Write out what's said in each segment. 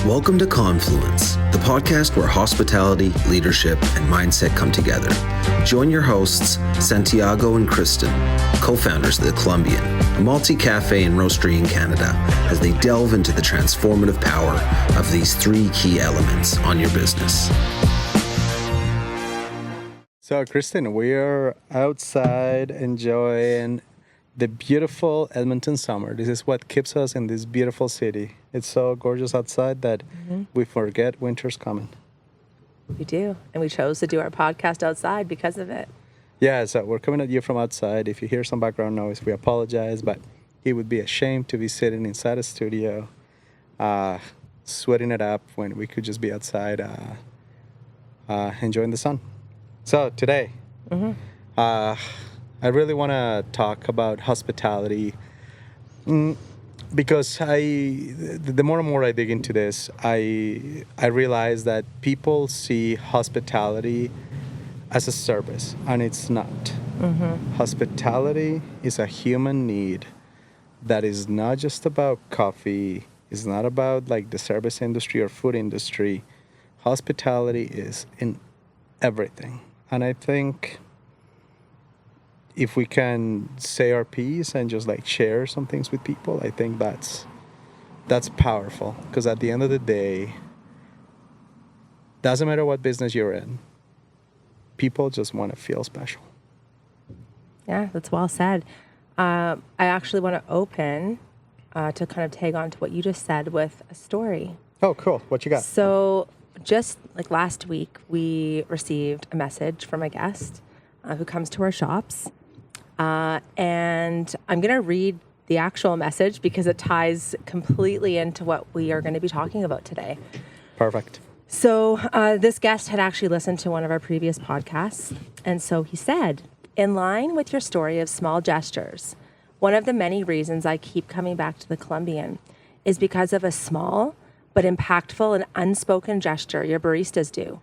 Welcome to Confluence, the podcast where hospitality, leadership, and mindset come together. Join your hosts, Santiago and Kristen, co-founders of The Colombian, a multi-cafe and roastery in Canada, as they delve into the transformative power of these three key elements on your business. So, Kristen, we're outside enjoying the beautiful Edmonton summer. This is what keeps us in this beautiful city. It's so gorgeous outside that we forget winter's coming. We do. And we chose to do our podcast outside because of it. Yeah, so we're coming at you from outside. If you hear some background noise, we apologize, but it would be a shame to be sitting inside a studio, sweating it up when we could just be outside enjoying the sun. So today, I really want to talk about hospitality because the more and more I dig into this, I realize that people see hospitality as a service, and it's not. Hospitality is a human need that is not just about coffee. It's not about like the service industry or food industry. Hospitality is in everything. And I think if we can say our piece and just like share some things with people, I think that's powerful. Because at the end of the day, doesn't matter what business you're in, people just want to feel special. Yeah, that's well said. I actually want to open to kind of tag on to what you just said with a story. Oh, cool. What you got? So just like last week, we received a message from a guest who comes to our shops. And I'm going to read the actual message because it ties completely into what we are going to be talking about today. Perfect. So this guest had actually listened to one of our previous podcasts. And so he said, in line with your story of small gestures, one of the many reasons I keep coming back to the Colombian is because of a small but impactful and unspoken gesture your baristas do.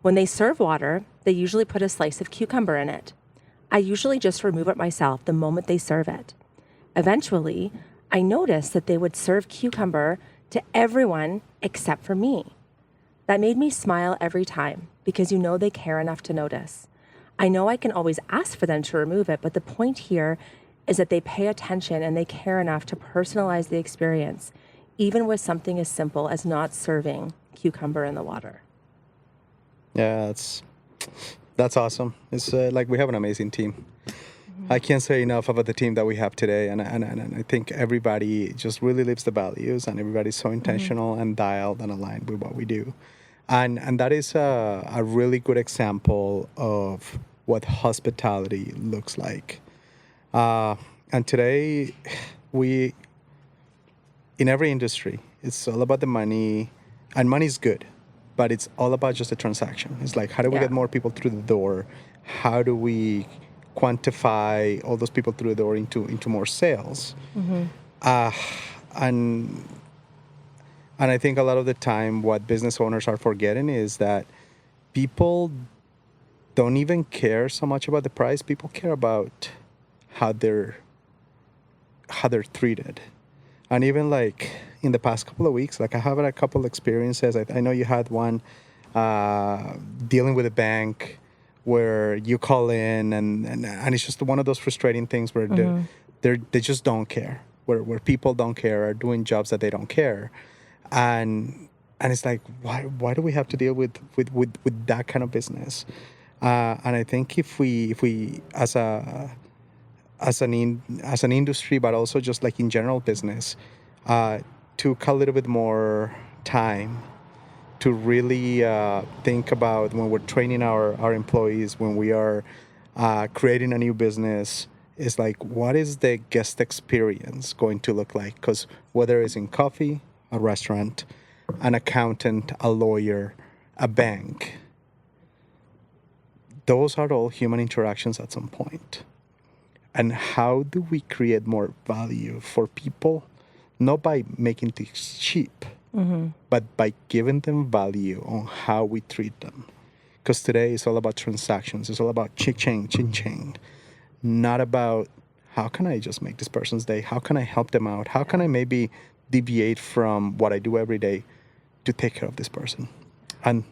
When they serve water, they usually put a slice of cucumber in it. I usually just remove it myself the moment they serve it. Eventually, I noticed that they would serve cucumber to everyone except for me. That made me smile every time because you know they care enough to notice. I know I can always ask for them to remove it, but the point here is that they pay attention and they care enough to personalize the experience, even with something as simple as not serving cucumber in the water. Yeah, that's awesome. It's like we have an amazing team. I can't say enough about the team that we have today, and I think everybody just really lives the values, and everybody's so intentional and dialed and aligned with what we do, and that is a really good example of what hospitality looks like. And today, in every industry, it's all about the money, and money is good. But it's all about just a transaction. It's like, how do we get more people through the door? How do we quantify all those people through the door into more sales? And I think a lot of the time what business owners are forgetting is that people don't even care so much about the price. People care about how they're treated. And even like in the past couple of weeks, like I have had a couple experiences. I know you had one dealing with a bank where you call in and it's just one of those frustrating things where they just don't care, where people don't care, are doing jobs that they don't care. And it's like, why do we have to deal with that kind of business? And I think if we as an industry, but also just like in general business, took a little bit more time to really think about when we're training our employees, when we are creating a new business, is like, what is the guest experience going to look like? Because whether it's in coffee, a restaurant, an accountant, a lawyer, a bank, those are all human interactions at some point. And how do we create more value for people? Not by making things cheap, but by giving them value on how we treat them. Because today it's all about transactions. It's all about ching-ching, not about how can I just make this person's day? How can I help them out? How can I maybe deviate from what I do every day to take care of this person. And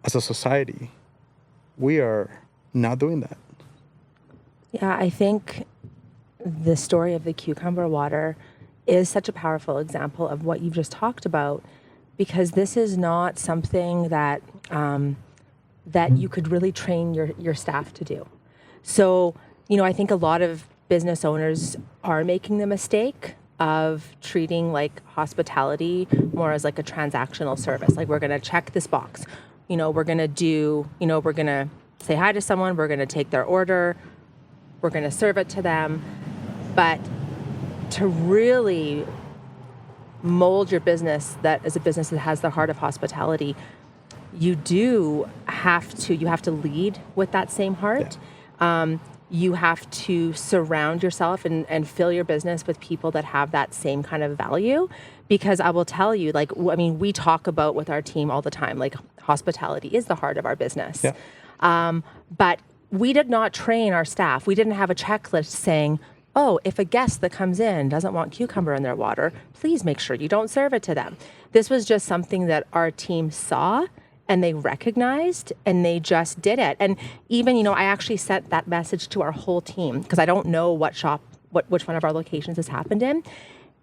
as a society, we are not doing that. Yeah, I think the story of the cucumber water is such a powerful example of what you've just talked about, because this is not something that that you could really train your staff to do. So, I think a lot of business owners are making the mistake of treating like hospitality more as like a transactional service. Like, we're going to check this box. We're going to do, we're going to say hi to someone, we're going to take their order, we're going to serve it to them. But to really mold your business that as a business that has the heart of hospitality, you have to lead with that same heart. Yeah. You have to surround yourself and fill your business with people that have that same kind of value. Because I will tell you, we talk about with our team all the time, like, hospitality is the heart of our business. Yeah. But we did not train our staff. We didn't have a checklist saying, oh, if a guest that comes in doesn't want cucumber in their water, please make sure you don't serve it to them. This was just something that our team saw and they recognized, and they just did it. And even, I actually sent that message to our whole team, because I don't know which one of our locations this happened in.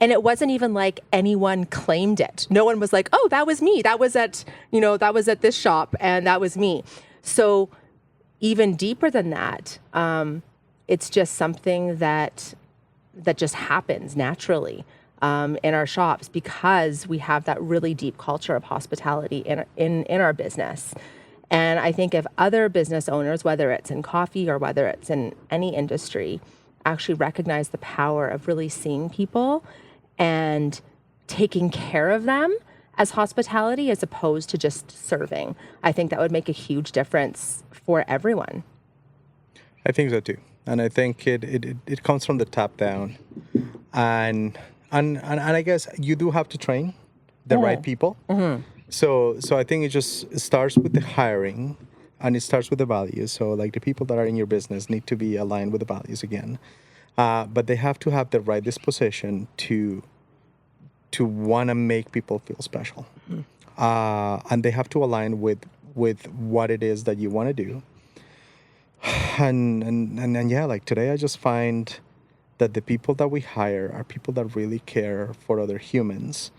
And it wasn't even like anyone claimed it. No one was like, oh, that was me. That was at this shop, and that was me. So even deeper than that, it's just something that just happens naturally in our shops, because we have that really deep culture of hospitality in our business. And I think if other business owners, whether it's in coffee or whether it's in any industry, actually recognize the power of really seeing people and taking care of them as hospitality as opposed to just serving, I think that would make a huge difference for everyone. I think so too. And I think it comes from the top down. And I guess you do have to train the right people. Mm-hmm. So I think it starts with the hiring, and it starts with the values. So like the people that are in your business need to be aligned with the values again. But they have to have the right disposition to want to make people feel special. Mm-hmm. And they have to align with what it is that you want to do. And yeah, like today I just find that the people that we hire are people that really care for other humans.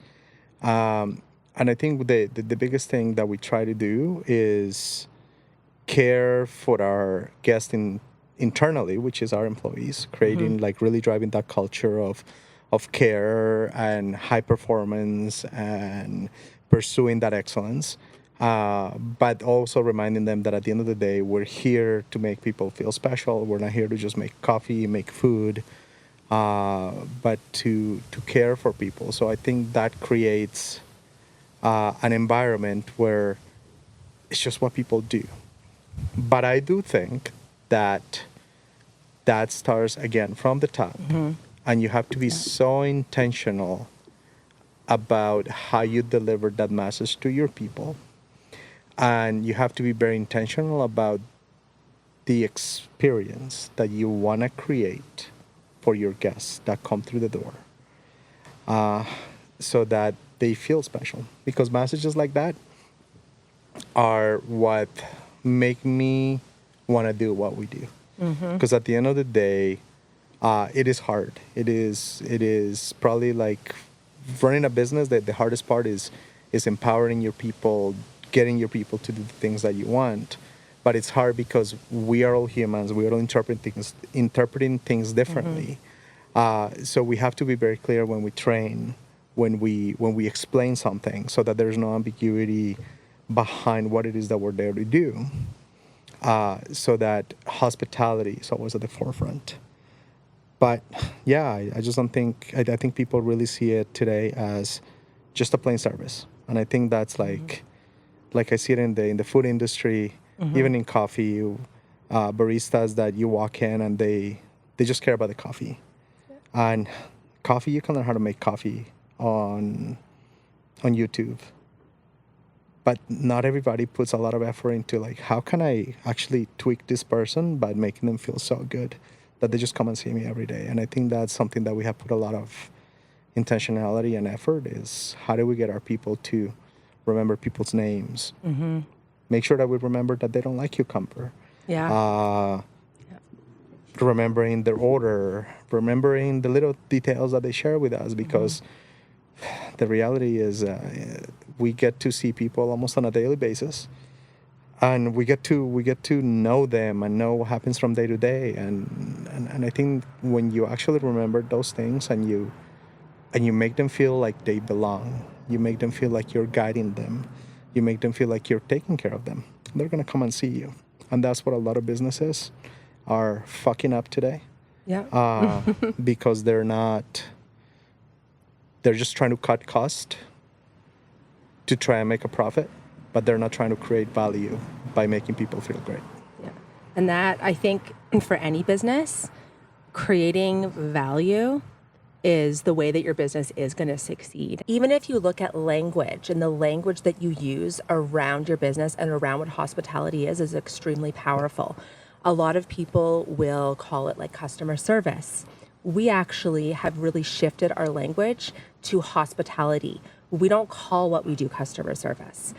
And I think the biggest thing that we try to do is care for our guests internally, which is our employees, creating, like, really driving that culture of care and high performance and pursuing that excellence. But also reminding them that at the end of the day, we're here to make people feel special. We're not here to just make coffee, make food, but to care for people. So I think that creates an environment where it's just what people do. But I do think that starts, again, from the top. Mm-hmm. And you have to be so intentional about how you deliver that message to your people. And you have to be very intentional about the experience that you want to create for your guests that come through the door, so that they feel special. Because messages like that are what make me want to do what we do. Because at the end of the day, it is hard. It is probably like running a business. That the hardest part is empowering your people, getting your people to do the things that you want. But it's hard because we are all humans. We are all interpreting things differently. So we have to be very clear when we train, when we explain something, so that there's no ambiguity behind what it is that we're there to do. So that hospitality is always at the forefront. But yeah, I just don't think, I think people really see it today as just a plain service. And I think that's like I see it in the food industry, even in coffee, baristas that you walk in and they just care about the coffee. Yeah. And coffee, you can learn how to make coffee on YouTube. But not everybody puts a lot of effort into, like, how can I actually tweak this person by making them feel so good that they just come and see me every day. And I think that's something that we have put a lot of intentionality and effort, is how do we get our people to remember people's names. Make sure that we remember that they don't like cucumber. Yeah. Remembering their order, remembering the little details that they share with us, because the reality is we get to see people almost on a daily basis, and we get to know them and know what happens from day to day, and I think when you actually remember those things and you make them feel like they belong, you make them feel like you're guiding them, you make them feel like you're taking care of them, they're going to come and see you. And that's what a lot of businesses are fucking up today, Yeah. because they're just trying to cut cost to try and make a profit, but they're not trying to create value by making people feel great. Yeah. And that, I think, for any business, creating value is the way that your business is going to succeed. Even if you look at language, and the language that you use around your business and around what hospitality is extremely powerful. A lot of people will call it like customer service. We actually have really shifted our language to hospitality. We don't call what we do customer service.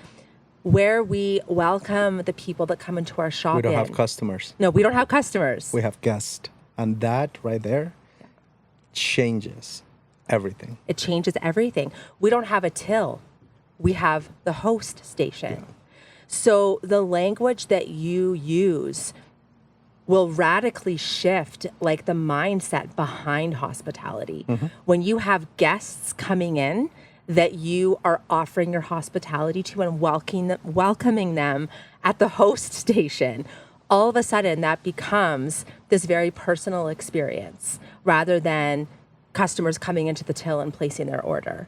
Where we welcome the people that come into our shop. We don't have customers. No, we don't have customers. We have guests. And that right there changes everything. It changes everything. We don't have a till. We have the host station. Yeah. So the language that you use will radically shift like the mindset behind hospitality. When you have guests coming in that you are offering your hospitality to and welcoming them at the host station, all of a sudden that becomes this very personal experience rather than customers coming into the till and placing their order.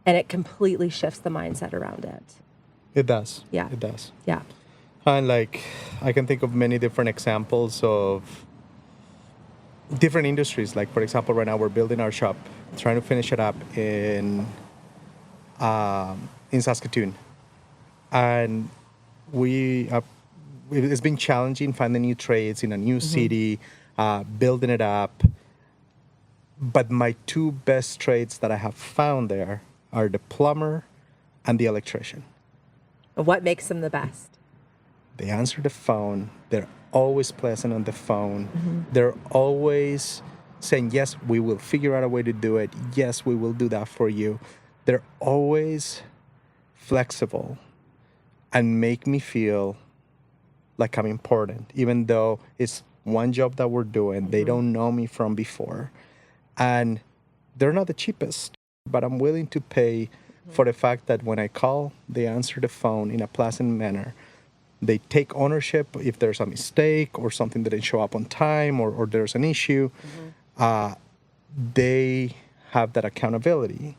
And it completely shifts the mindset around it. It does. Yeah. It does. Yeah. And like, I can think of many different examples of different industries. Like, for example, right now we're building our shop, trying to finish it up in Saskatoon. And it's been challenging finding new trades in a new city, building it up. But my two best trades that I have found there are the plumber and the electrician. What makes them the best? They answer the phone. They're always pleasant on the phone. They're always saying, yes, we will figure out a way to do it. Yes, we will do that for you. They're always flexible and make me feel like I'm important, even though it's one job that we're doing. They don't know me from before. And they're not the cheapest, but I'm willing to pay for the fact that when I call, they answer the phone in a pleasant manner. They take ownership if there's a mistake or something that didn't show up on time or there's an issue. They have that accountability.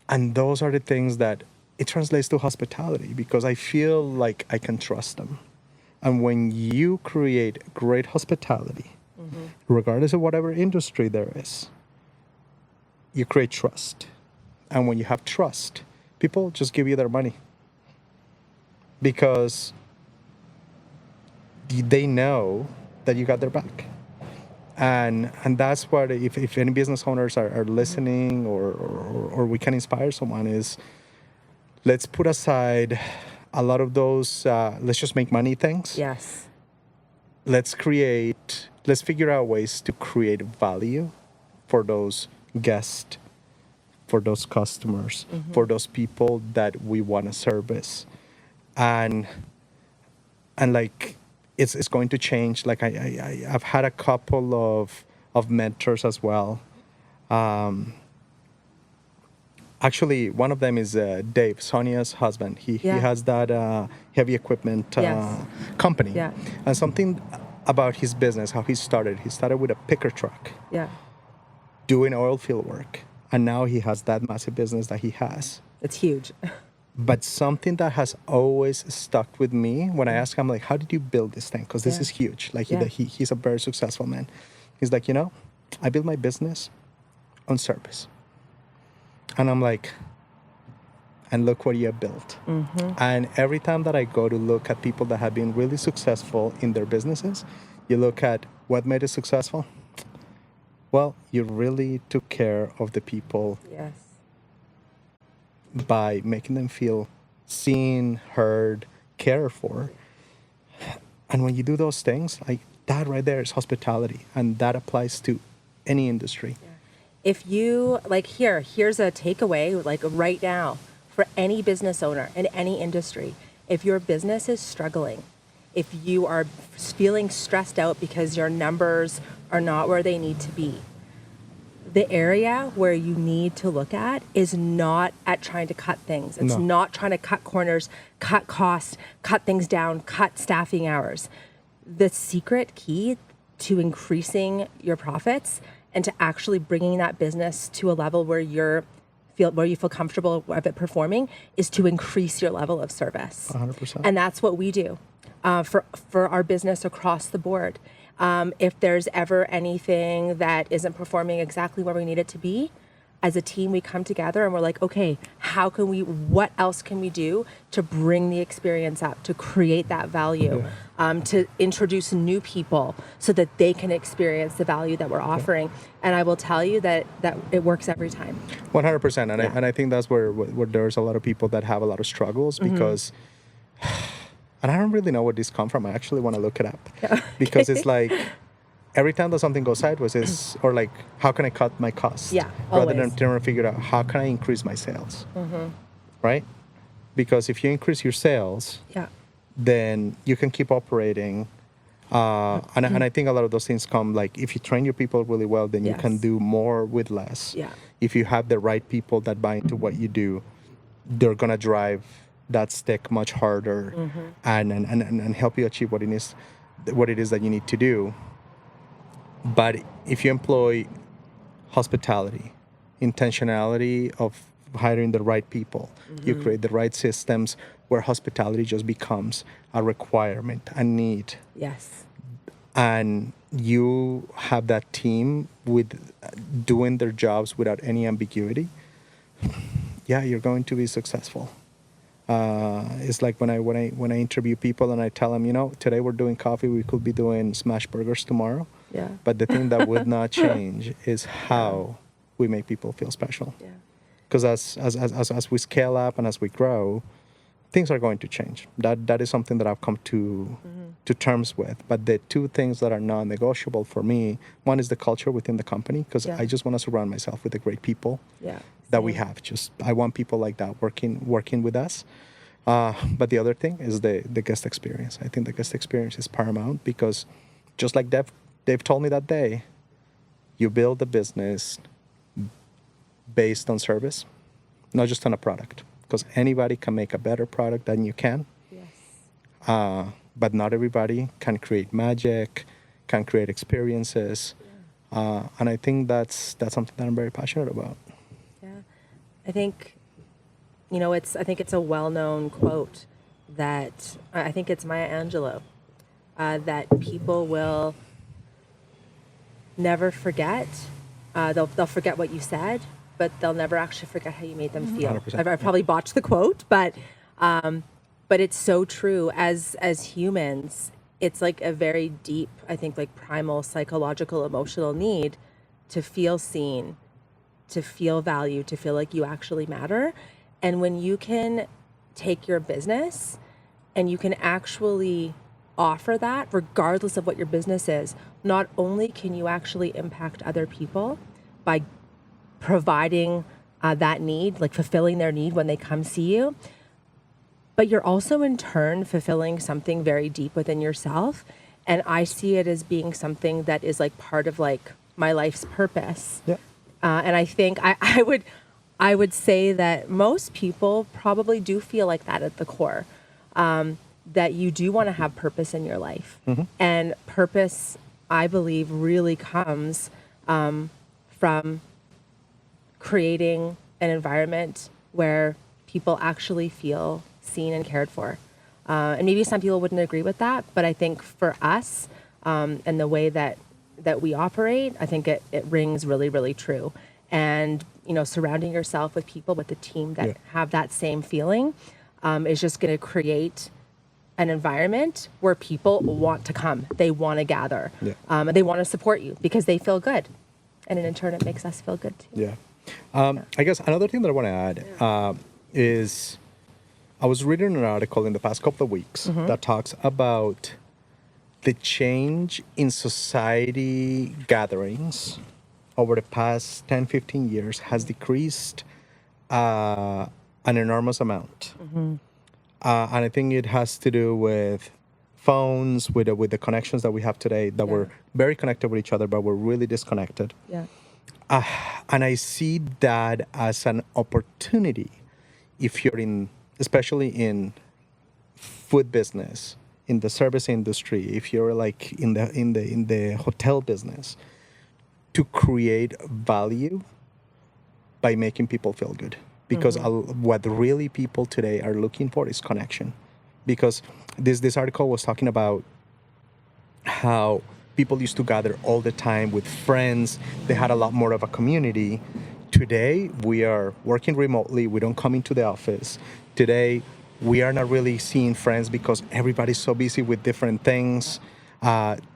And those are the things that it translates to hospitality, because I feel like I can trust them. And when you create great hospitality, regardless of whatever industry there is, you create trust. And when you have trust, people just give you their money, because they know that you got their back. And that's what, if any business owners are listening or we can inspire someone, is let's put aside a lot of those let's just make money things. Yes. Let's figure out ways to create value for those guests, for those customers, for those people that we want to service. And like, it's going to change. Like, I've had a couple of mentors as well. Actually, one of them is Dave, Sonia's husband. He has that heavy equipment company. Yeah. And something about his business, how he started with a picker truck. Yeah. Doing oil field work. And now he has that massive business that he has. It's huge. But something that has always stuck with me when I ask him, like, how did you build this thing? Because this is huge. Like, he's a very successful man. He's like, I built my business on service. And I'm like, and look what you have built. And every time that I go to look at people that have been really successful in their businesses, you look at what made it successful. Well, you really took care of the people by making them feel seen, heard, cared for. And when you do those things, like that right there is hospitality, and that applies to any industry. If you here's a takeaway, like right now, for any business owner in any industry. If your business is struggling, if you are feeling stressed out because your numbers are not where they need to be, the area where you need to look at is not at trying to cut things. It's not trying to cut corners, cut costs, cut things down, cut staffing hours. The secret key to increasing your profits and to actually bringing that business to a level where you feel comfortable of it performing is to increase your level of service. 100%. And that's what we do for our business across the board. If there's ever anything that isn't performing exactly where we need it to be, as a team, we come together and we're like, okay, what else can we do to bring the experience up, to create that value, to introduce new people so that they can experience the value that we're offering. And I will tell you that it works every time. 100%. And I think that's where there's a lot of people that have a lot of struggles because, and I don't really know where this come from. I actually want to look it up because it's like, every time that something goes sideways or like, how can I cut my costs? Rather than trying to figure out how can I increase my sales, right? Because if you increase your sales, then you can keep operating. And I think a lot of those things come like, if you train your people really well, then you can do more with less. If you have the right people that buy into what you do, they're going to drive that stick much harder and help you achieve what it is that you need to do. But if you employ hospitality, intentionality of hiring the right people, you create the right systems where hospitality just becomes a requirement, a need. Yes. And you have that team with doing their jobs without any ambiguity, you're going to be successful. It's like when I interview people and I tell them, today we're doing coffee, we could be doing smash burgers tomorrow. But the thing that would not change is how we make people feel special. Because as we scale up and as we grow, things are going to change. That is something that I've come to terms with. But the two things that are non-negotiable for me, one is the culture within the company, because I just want to surround myself with the great people that we have. I want people like that working with us. But the other thing is the guest experience. I think the guest experience is paramount because just like Dave told me that day, you build a business based on service, not just on a product. Because anybody can make a better product than you can. But not everybody can create magic, can create experiences. And I think that's something that I'm very passionate about. I think, it's a well-known quote that, I think it's Maya Angelou, that people will never forget. They'll forget what you said, but they'll never actually forget how you made them feel. 100%. I've probably botched the quote, but it's so true. As humans, it's like a very deep, I think, like primal psychological, emotional need to feel seen, to feel valued, to feel like you actually matter. And when you can take your business and you can actually offer that, regardless of what your business is, not only can you actually impact other people by providing that need, like fulfilling their need when they come see you, but you're also in turn fulfilling something very deep within yourself. And I see it as being something that is like part of like my life's purpose. And I think I would say that most people probably do feel like that at the core, that you do want to have purpose in your life. And purpose, I believe, really comes from creating an environment where people actually feel seen and cared for. And maybe some people wouldn't agree with that, but I think for us and the way that we operate, I think it rings really, really true. And, surrounding yourself with people, with a team that have that same feeling is just going to create an environment where people want to come. They want to gather. And they want to support you because they feel good. And in turn, it makes us feel good too. I guess another thing that I want to add, is I was reading an article in the past couple of weeks that talks about the change in society gatherings over the past 10, 15 years has decreased an enormous amount. And I think it has to do with phones, with the connections that we have today, that we're very connected with each other, but we're really disconnected. Yeah. And I see that as an opportunity if you're especially in food business, in the service industry, if you're like in the hotel business, to create value by making people feel good. Because what really people today are looking for is connection. Because this article was talking about how people used to gather all the time with friends. They had a lot more of a community. Today, we are working remotely. We don't come into the office. Today, we are not really seeing friends because everybody's so busy with different things.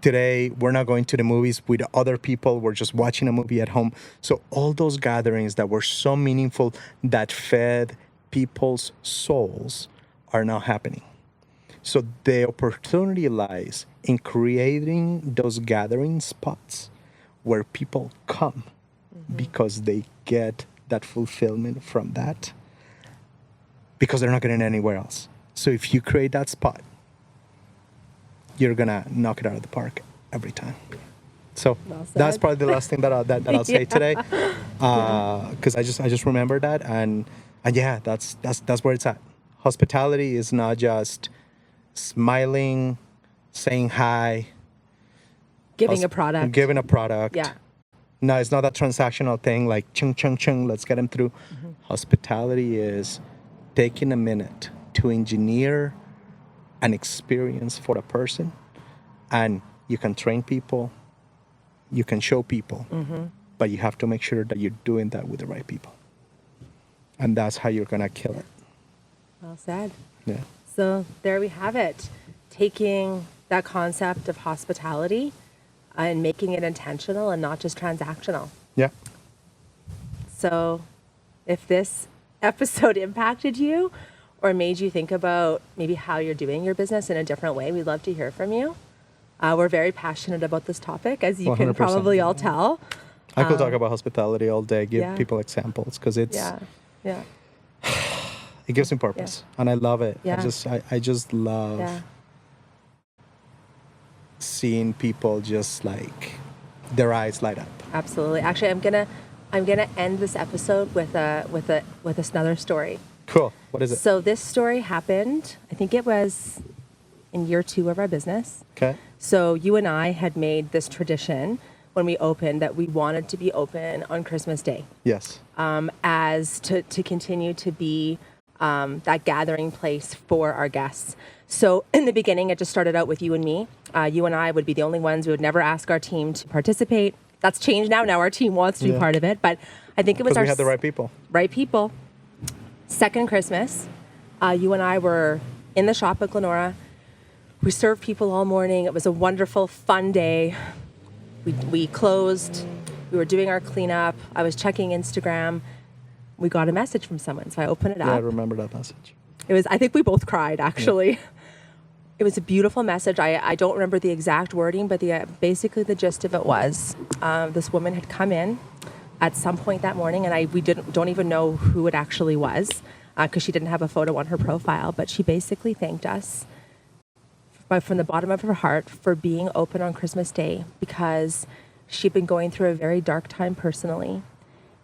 Today, we're not going to the movies with other people. We're just watching a movie at home. So all those gatherings that were so meaningful, that fed people's souls, are now happening. So the opportunity lies in creating those gathering spots where people come because they get that fulfillment from that, because they're not getting it anywhere else. So if you create that spot, you're gonna knock it out of the park every time. So that's probably the last thing that I'll say today, because I just remember that, and yeah, that's where it's at. Hospitality is not just smiling, saying hi, Giving a product. Yeah. No, it's not that transactional thing like chung chung chung, let's get them through. Hospitality is taking a minute to engineer an experience for a person, and you can train people, you can show people, but you have to make sure that you're doing that with the right people. And that's how you're gonna kill it. Well said. Yeah. So there we have it. Taking that concept of hospitality and making it intentional and not just transactional. Yeah. So if this episode impacted you or made you think about maybe how you're doing your business in a different way, we'd love to hear from you. We're very passionate about this topic, as you can 100%. probably all tell. I could talk about hospitality all day, give Yeah. people examples, because it's Yeah. it gives me purpose, and I love it. Yeah. I just love Yeah. seeing people just like their eyes light up. Absolutely. Actually, I'm gonna end this episode with another story. Cool. What is it? So this story happened, I think it was in year 2 of our business. Okay. So you and I had made this tradition when we opened that we wanted to be open on Christmas Day, Yes. as to continue to be that gathering place for our guests. So in the beginning, it just started out with you and me. You and I would be the only ones. We would never ask our team to participate. That's changed now. Now our team wants to be part of it. But I think it was Because we had the right people. Right people. Second Christmas, you and I were in the shop at Glenora. We served people all morning. It was a wonderful, fun day. We closed. We were doing our cleanup. I was checking Instagram. We got a message from someone, so I opened it up. Yeah, I remember that message. It was, I think we both cried, actually. Yeah. It was a beautiful message. I don't remember the exact wording, but basically the gist of it was this woman had come in at some point that morning, and we don't even know who it actually was, because she didn't have a photo on her profile, but she basically thanked us from the bottom of her heart for being open on Christmas Day, because she'd been going through a very dark time personally.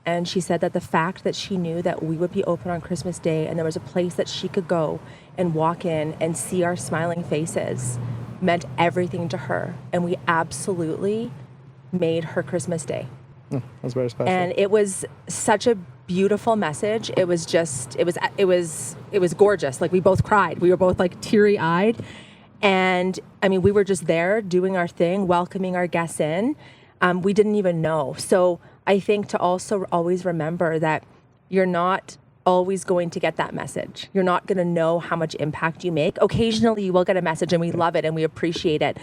And she said that the fact that she knew that we would be open on Christmas Day and there was a place that she could go and walk in and see our smiling faces meant everything to her. And we absolutely made her Christmas Day. That's very special. And it was such a beautiful message. It was just, it was gorgeous. Like, we both cried. We were both like teary-eyed. And I mean, we were just there doing our thing, welcoming our guests in. We didn't even know. So I think to also always remember that you're not always going to get that message. You're not going to know how much impact you make. Occasionally you will get a message, and we love it and we appreciate it.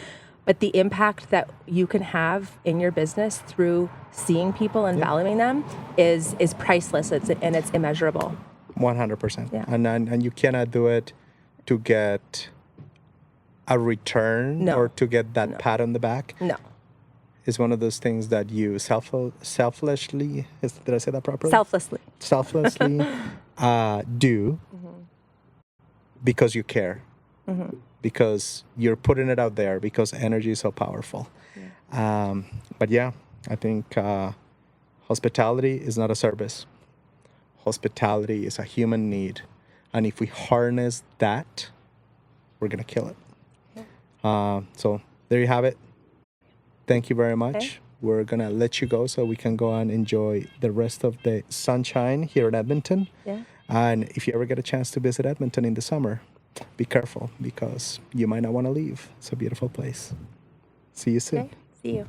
But the impact that you can have in your business through seeing people and valuing them is priceless, and it's immeasurable. 100%. Yeah. And you cannot do it to get a return No. or to get that No. pat on the back. No. It's one of those things that you selflessly, did I say that properly? Selflessly. Do because you care, because you're putting it out there, because energy is so powerful. Yeah. But yeah, I think hospitality is not a service. Hospitality is a human need. And if we harness that, we're going to kill it. So there you have it. Thank you very much. Okay. We're going to let you go so we can go and enjoy the rest of the sunshine here in Edmonton. Yeah. And if you ever get a chance to visit Edmonton in the summer, be careful because you might not want to leave. It's a beautiful place. See you soon. Okay. See you.